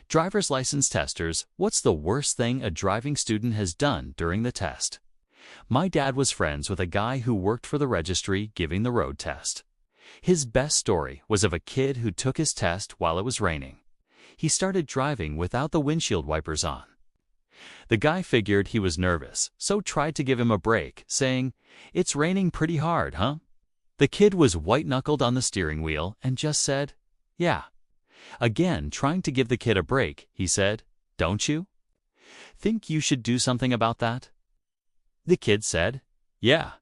Driver's license testers, what's the worst thing a driving student has done during the test? My dad was friends with a guy who worked for the registry giving the road test. His best story was of a kid who took his test while it was raining. He started driving without the windshield wipers on. The guy figured he was nervous, so tried to give him a break, saying, "It's raining pretty hard, huh?" The kid was white-knuckled on the steering wheel and just said, "Yeah." Again, trying to give the kid a break, he said, "Don't you think you should do something about that?" The kid said, "Yeah."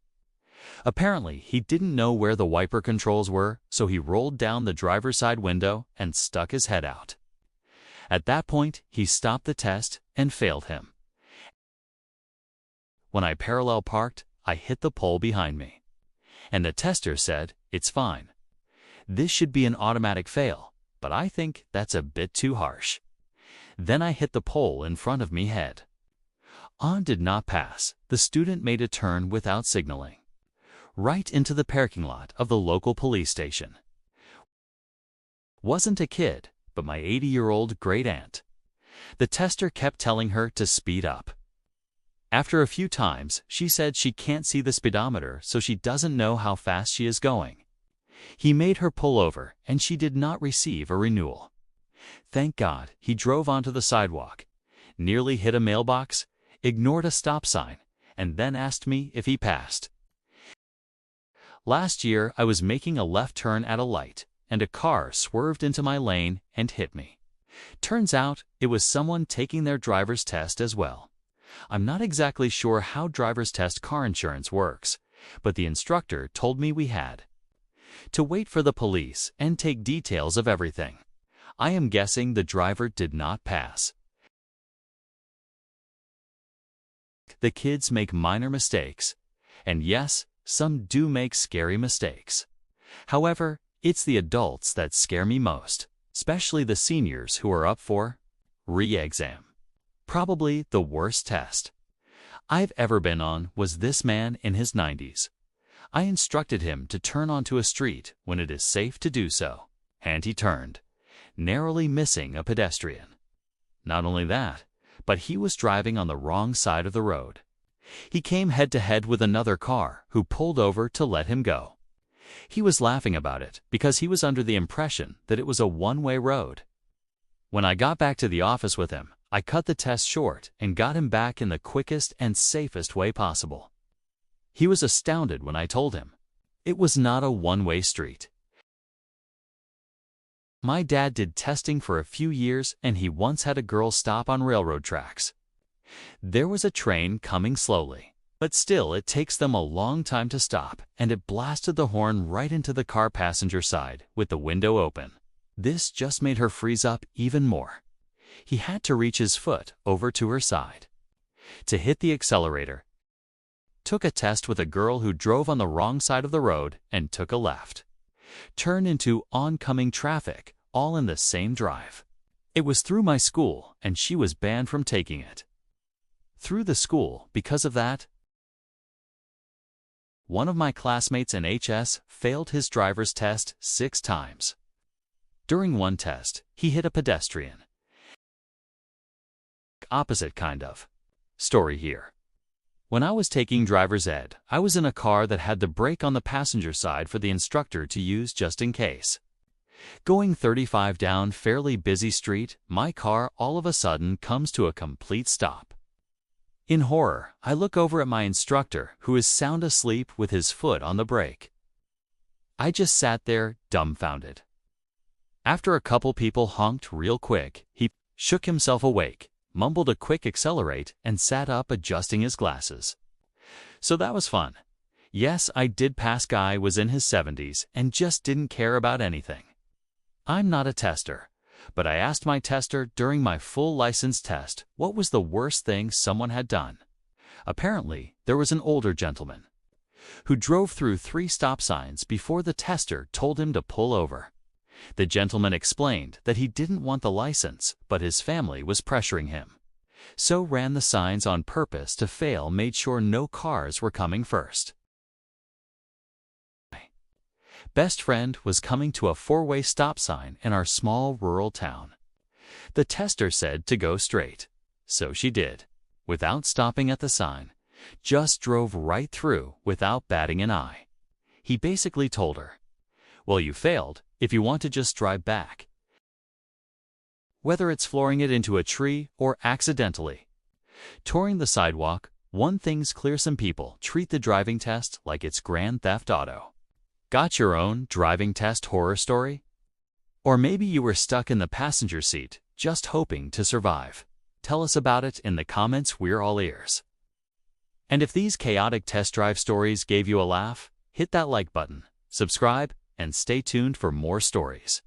Apparently, he didn't know where the wiper controls were, so he rolled down the driver's side window and stuck his head out. At that point, he stopped the test and failed him. When I parallel parked, I hit the pole behind me. And the tester said, "It's fine. This should be an automatic fail, but I think that's a bit too harsh." Then I hit the pole in front of me head. On did not pass. The student made a turn without signaling, right into the parking lot of the local police station. Wasn't a kid, but my 80-year-old great-aunt. The tester kept telling her to speed up. After a few times, she said she can't see the speedometer, so she doesn't know how fast she is going. He made her pull over, and she did not receive a renewal. Thank God, he drove onto the sidewalk, nearly hit a mailbox, ignored a stop sign, and then asked me if he passed. Last year, I was making a left turn at a light, and a car swerved into my lane and hit me. Turns out, it was someone taking their driver's test as well. I'm not exactly sure how driver's test car insurance works, but the instructor told me we had to wait for the police and take details of everything. I am guessing the driver did not pass. The kids make minor mistakes, and yes, some do make scary mistakes. However, it's the adults that scare me most, especially the seniors who are up for re-exam. Probably the worst test I've ever been on was this man in his 90s. I instructed him to turn onto a street when it is safe to do so, and he turned, narrowly missing a pedestrian. Not only that, but he was driving on the wrong side of the road. He came head-to-head with another car who pulled over to let him go. He was laughing about it because he was under the impression that it was a one-way road. When I got back to the office with him, I cut the test short and got him back in the quickest and safest way possible. He was astounded when I told him it was not a one-way street. My dad did testing for a few years, and he once had a girl stop on railroad tracks. There was a train coming slowly, but still it takes them a long time to stop, and it blasted the horn right into the car passenger side with the window open. This just made her freeze up even more. He had to reach his foot over to her side to hit the accelerator. Took a test with a girl who drove on the wrong side of the road and took a left. Turn into oncoming traffic, all in the same drive. It was through my school, and she was banned from taking it. Through the school, because of that, one of my classmates in HS failed his driver's test 6 times. During one test, he hit a pedestrian. Opposite kind of story here. When I was taking driver's ed, I was in a car that had the brake on the passenger side for the instructor to use just in case. Going 35 down fairly busy street, my car all of a sudden comes to a complete stop. In horror, I look over at my instructor, who is sound asleep with his foot on the brake. I just sat there, dumbfounded. After a couple people honked real quick, he shook himself awake, mumbled a quick accelerate, and sat up adjusting his glasses. So that was fun. Yes, I did pass. Guy was in his 70s and just didn't care about anything. I'm not a tester, but I asked my tester during my full license test what was the worst thing someone had done. Apparently, there was an older gentleman who drove through 3 stop signs before the tester told him to pull over. The gentleman explained that he didn't want the license, but his family was pressuring him. So ran the signs on purpose to fail, made sure no cars were coming first. Best friend was coming to a 4-way stop sign in our small rural town. The tester said to go straight. So she did, without stopping at the sign. Just drove right through without batting an eye. He basically told her, "Well, you failed if you want to just drive back." Whether it's flooring it into a tree or accidentally touring the sidewalk, one thing's clear: some people treat the driving test like it's Grand Theft Auto. Got your own driving test horror story? Or maybe you were stuck in the passenger seat, just hoping to survive. Tell us about it in the comments, we're all ears. And if these chaotic test drive stories gave you a laugh, hit that like button, subscribe, and stay tuned for more stories.